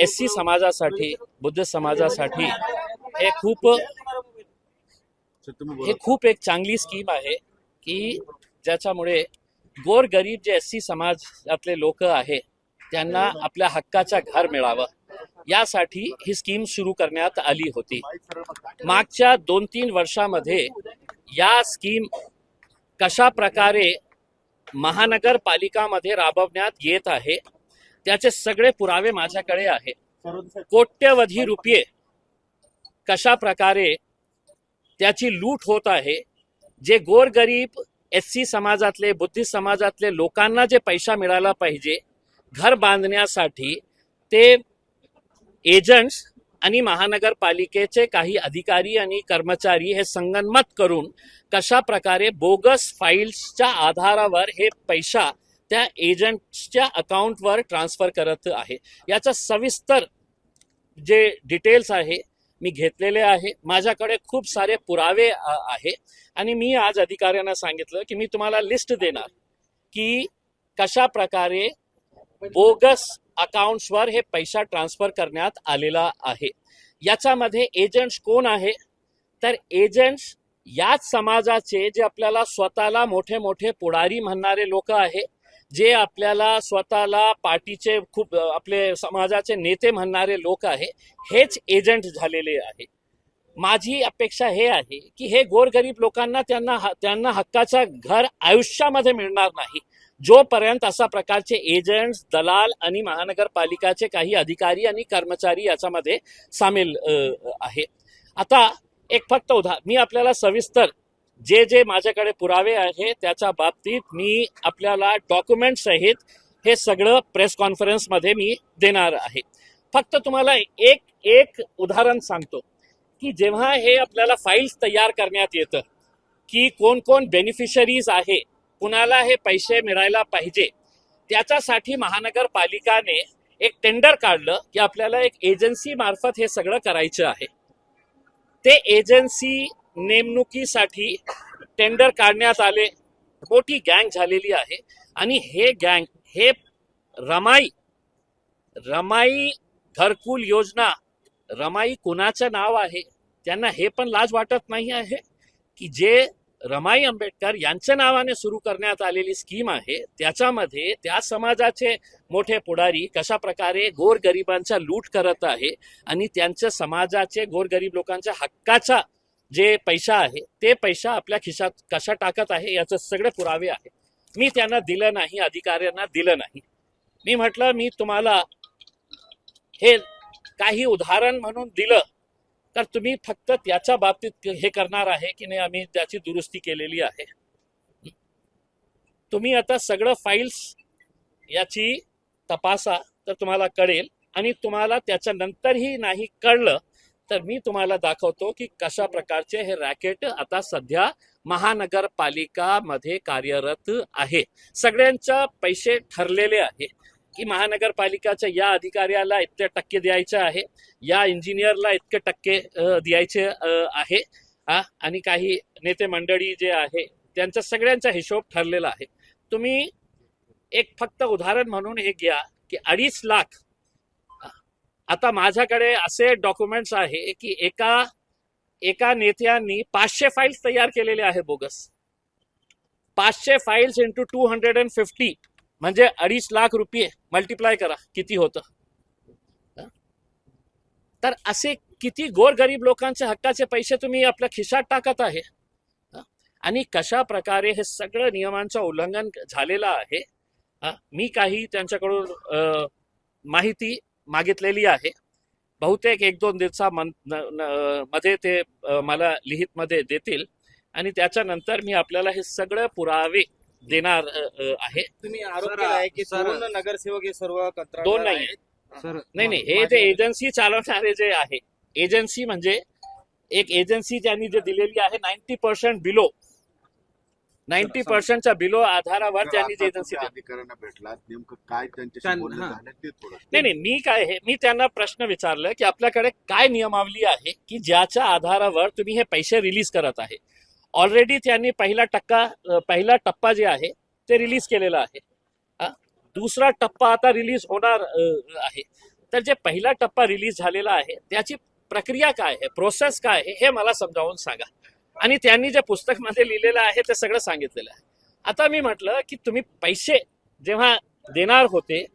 SC समाजासाठी, बुद्ध समाजासाठी हे खूप एक चांगली स्कीम आहे की ज्याच्यामुळे गोरगरीब जे SC समाजातले लोक आहे त्यांना आपल्या हक्काचं घर मिळावं यासाठी ही स्कीम सुरू करण्यात आली होती. मागच्या 2-3 वर्षामध्ये या स्कीम कशा प्रकारे महानगरपालिकामध्ये राबवण्यात येत आहे त्याचे सगळे पुरावे माझ्याकडे आहे. कोट्यवधी रुपये कशा प्रकारे त्याची लूट होत आहे. जे गोरगरीब SC समाजातले, बुद्धिस्ट समाजातले लोकांना जे पैसा मिळाला पाहिजे घर बांधण्यासाठी, ते एजंट्स आणि महानगरपालिकेचे काही अधिकारी आणि कर्मचारी हे संगनमत करून कशा प्रकारे बोगस फाईल्सच्या आधारावर हे पैसा त्या एजंट्सच्या अकाउंटवर ट्रान्सफर करत आहे याचा सविस्तर जे डिटेल्स आहे मी घेतलेले आहे. माझ्याकडे खूप सारे पुरावे आहे आणि मी आज अधिकाऱ्यांना सांगितलं की मी तुम्हाला लिस्ट देणार की कशा प्रकारे बोगस अकाउंट्सवर हे पैसा ट्रान्सफर करण्यात आलेला आहे. याच्यामध्ये एजंट्स कोण आहे तर एजंट्स याच समाजाचे जे आपल्याला स्वतःला मोठे मोठे पुढारी म्हणणारे लोक आहे, जे आपल्याला स्वतःला पार्टीचे खूप आपले समाजाचे नेते म्हणणारे लोक आहे, हेच एजंट झालेले आहे. माझी अपेक्षा हे आहे की हे गोरगरीब लोकांना त्यांना हक्काचं घर आयुष्यामध्ये मिळणार नाही जोपर्यंत अशा प्रकारचे एजंट्स, दलाल आणि महानगरपालिकाचे काही अधिकारी आणि कर्मचारी याच्यामध्ये सामील आहे. आता एक फक्त मी आपल्याला सविस्तर जे माझ्याकडे पुरावे आहे त्याच्या बाबतीत मी आपल्याला डॉक्युमेंट सहित हे सगळं प्रेस कॉन्फरन्समध्ये मी देणार आहे. फक्त तुम्हाला एक उदाहरण सांगतो की जेव्हा हे आपल्याला फाईल्स तयार करण्यात येतं की कोण कोण बेनिफिशरीज आहे, कुणाला हे पैसे मिळायला पाहिजे, त्याच्यासाठी महानगरपालिकाने एक टेंडर काढलं की आपल्याला एक एजन्सी मार्फत हे सगळं करायचं आहे. ते एजन्सी नेमणुकीसाठी टेंडर काढण्यात आले. मोठी गँग झालेली आहे आणि हे रमाई घरकुल योजना, रमाई कुणाचं नाव आहे त्यांना हे पण लाज वाटत नाही आहे की जे रमाई आंबेडकर यांच्या नावाने सुरू करण्यात आलेली स्कीम आहे त्याच्यामध्ये त्या समाजाचे मोठे पुढारी कशा प्रकारे गोरगरिबांचा लूट करत आहे आणि त्यांच्या समाजाचे गोरगरीब लोकांच्या हक्काचा जे पैसा आहे ते पैसा आपल्या खिशात कशा टाकत आहे याचे सगळे पुरावे आहे. मी त्यांना दिलं नाही, अधिकाऱ्यांना दिलं नाही. मी म्हटलं मी तुम्हाला हे काही उदाहरण म्हणून दिलं तर तुम्ही फक्त त्याच्या बाबतीत हे करणार आहे की नाही आम्ही त्याची दुरुस्ती केलेली आहे. तुम्ही आता सगळं फाईल्स याची तपासा तर तुम्हाला कळेल आणि तुम्हाला त्याच्या नंतरही नाही कळलं तर मी तुम्हाला दाखवतो की कशा प्रकारचे हे रॅकेट आता सध्या महानगरपालिकामध्ये कार्यरत आहे. सगळ्यांचे पैसे ठरलेले आहे की महानगरपालिकाच्या या अधिकाऱ्याला इतके टक्के द्यायचे आहे, या इंजिनियरला इतके टक्के द्यायचे आहे आणि काही नेते मंडळी जे आहे त्यांचा सगळ्यांचा हिशोब ठरलेला आहे. तुम्ही एक फक्त उदाहरण म्हणून हे घ्या की 2.5 लाख आता माझ्याकडे असे डॉक्युमेंट्स आहे की एका नेत्यांनी 500 फाईल्स तयार केलेले आहे बोगस. 500 फाईल्स इंटू 250 म्हणजे 2.5 लाख रुपये मल्टिप्लाय करा किती होतं. तर असे किती गोरगरीब लोकांच्या हक्काचे पैसे तुम्ही आपल्या खिशात टाकत आहे आणि कशा प्रकारे हे सगळं नियमांचं उल्लंघन झालेलं आहे. मी काही त्यांच्याकडून माहिती मागितलेली आहे. बहुतेक 1-2 दिवसामध्ये ते मला लिखित मध्ये देतील आणि त्याच्यानंतर मी आपल्याला हे सगळे पुरावे देणार आहे. तुम्ही आरोप केला आहे की दोन नगरसेवक हे सर्व दोन नाही नाही हे ते एजन्सी चालवणारे जे आहे, एजन्सी म्हणजे एक एजन्सी त्यांनी जे दिलेली आहे 90% बिलो 90%च्या बिलो आधारावर त्यांनी जे एजन्सी अधिकाऱ्यांना भेटला नेमकं काय त्यांच्याशी बोलणं झालं ते थोडं. नाही मी त्यांना प्रश्न विचारलं की आपल्याकडे काय नियमावली आहे की ज्याच्या आधारावर तुम्ही हे पैसे रिलीज करत आहे. ऑलरेडी त्यांनी पहिला टप्पा जे आहे ते रिलीज केलेला आहे. दुसरा टप्पा आता रिलीज होणार आहे. तर जे पहिला टप्पा रिलीज झालेला आहे त्याची प्रक्रिया काय आहे, प्रोसेस काय आहे, हे मला समजावून सांगा. आणि त्यांनी जे पुस्तकमध्ये लिहिलेलं आहे ते सगळं सांगितलेलं आहे. आता मी म्हटलं की तुम्ही पैसे जेव्हा देणार होते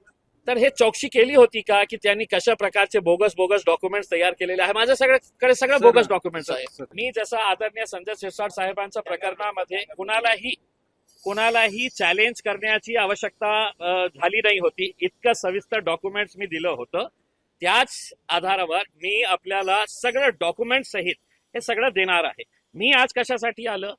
तर हे चौकशी केली होती का की त्यांनी कशा प्रकारचे बोगस डॉक्युमेंट्स तयार केलेले आहे. माझ्या सगळ्याकडे सगळं बोगस डॉक्युमेंट्स आहे. मी जसं आदरणीय संजय शिरसाट साहेबांच्या प्रकरणामध्ये कुणालाही चॅलेंज करण्याची आवश्यकता झाली नाही होती. इतकं सविस्तर डॉक्युमेंट्स मी दिलं होतं. त्याच आधारावर मी आपल्याला सगळं डॉक्युमेंट सहित हे सगळं देणार आहे. मी आज कशासाठी आलं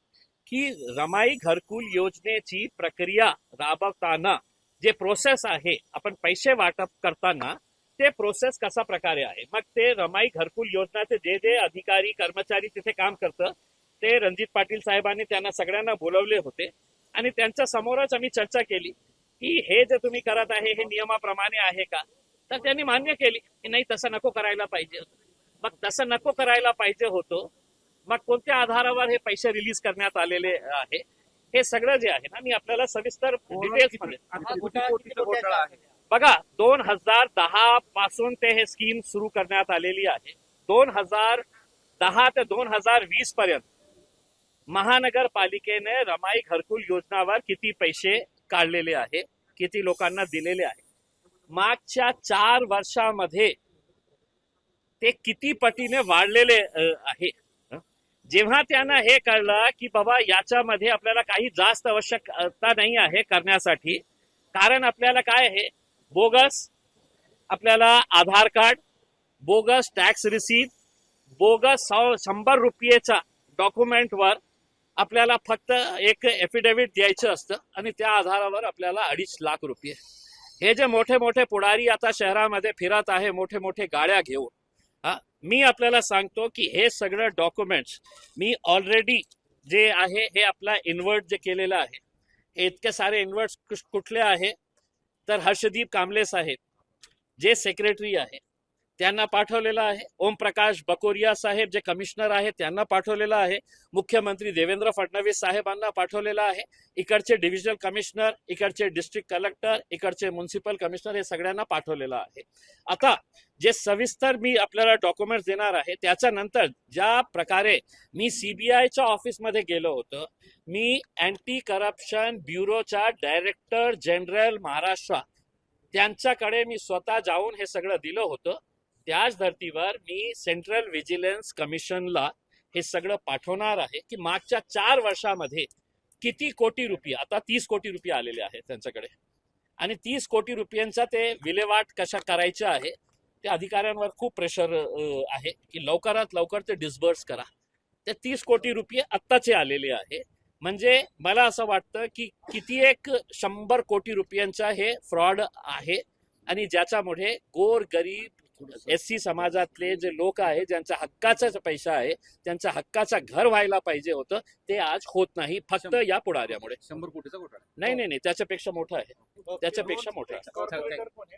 की रमाई घरकुल योजनेची प्रक्रिया राबवताना जे प्रोसेस आहे, आपण पैसे वाटप करताना ते प्रोसेस कशा प्रकारे आहे. मग ते रमाई घरकुल योजनाचे जे अधिकारी कर्मचारी तिथे काम करतं ते रणजित पाटील साहेबांनी त्यांना सगळ्यांना बोलवले होते आणि त्यांच्या समोरच आम्ही चर्चा केली की हे जे तुम्ही करत आहे हे नियमाप्रमाणे आहे का. तर त्यांनी मान्य केली की नाही, तसं नको करायला पाहिजे. मग तसं नको करायला पाहिजे होतं, मग कोणत्या आधारावर हे पैसे रिलीज करण्यात आलेले आहे हे सगळं जे आहे ना मी आपल्याला सविस्तर डिटेल्स मध्ये बघा. 2010 पासून ते हे स्कीम सुरू करण्यात आलेली आहे. 2010 ते 2020 पर्यंत महानगरपालिकेने रमाई घरकुल योजनावर किती पैसे काढलेले आहे, किती लोकांना दिलेले आहे, मागच्या 4 वर्षामध्ये ते किती पटीने वाढलेले आहे. जेव्हा त्यांना हे कळलं की बाबा याच्यामध्ये आपल्याला काही जास्त आवश्यकता नाही आहे करण्यासाठी, कारण आपल्याला काय आहे, बोगस आपल्याला Aadhaar card, bogus tax receipt, bogus 100 रुपयेच्या डॉक्युमेंटवर आपल्याला फक्त एक एफिडेव्हिट द्यायचं असतं आणि त्या आधारावर आपल्याला 2.5 लाख रुपये. हे जे मोठे मोठे पुढारी आता शहरामध्ये फिरत आहे मोठे मोठे गाड्या घेऊन, मी आपल्याला सांगतो की हे सगळं डॉक्युमेंट्स मी ऑलरेडी जे आहे हे आपला इन्व्हर्ट जे केलेलं आहे. हे इतके सारे इन्व्हर्ट्स कुठले आहे तर हर्षदीप कांबळे साहेब जे सेक्रेटरी आहे त्यांना पाठवलेलं आहे. ओमप्रकाश बकोरिया साहेब जे कमिशनर आहेत त्यांना पाठवलेलं आहे. मुख्यमंत्री देवेंद्र फडणवीस साहेबांना पाठवलेलं आहे. इकडचे डिव्हिजनल कमिशनर, इकडचे डिस्ट्रिक्ट कलेक्टर, इकडचे म्युन्सिपल कमिशनर हे सगळ्यांना पाठवलेलं आहे. आता जे सविस्तर मी आपल्याला डॉक्युमेंट्स देणार आहे त्याच्यानंतर ज्या प्रकारे मी सीबीआयच्या ऑफिसमध्ये गेलो होतो, मी anti corruption ब्युरोच्या director general Maharashtra त्यांच्याकडे मी स्वतः जाऊन हे सगळं दिलं होतं. त्याच धर्तीवर मी सेंट्रल व्हिजिलन्स कमिशनला हे सगळं पाठवणार आहे की मागच्या 4 वर्षामध्ये किती कोटी रुपये, आता 30 कोटी रुपये आलेले आहेत त्यांच्याकडे, आणि 30 कोटी रुपयांचा ते विल्हेवाट कशा करायचे आहे त्या अधिकाऱ्यांवर खूप प्रेशर आहे की लवकरात लवकर ते डिस्बर्स करा. ते 30 कोटी रुपये आत्ताचे आलेले आहे. म्हणजे मला असं वाटतं की किती एक 100 कोटी रुपयांचा हे फ्रॉड आहे आणि ज्याच्यामुळे गोर गरीब SC समाजातले जे लोक आहे ज्यांचा हक्काचा पैसा आहे, त्यांचा हक्काचा घर व्हायला पाहिजे होतं, ते आज होत नाही फक्त या पुढाऱ्यामुळे. 100 कोटीचा घोटाळा. नाही, त्याच्यापेक्षा मोठा आहे, त्याच्यापेक्षा मोठा आहे.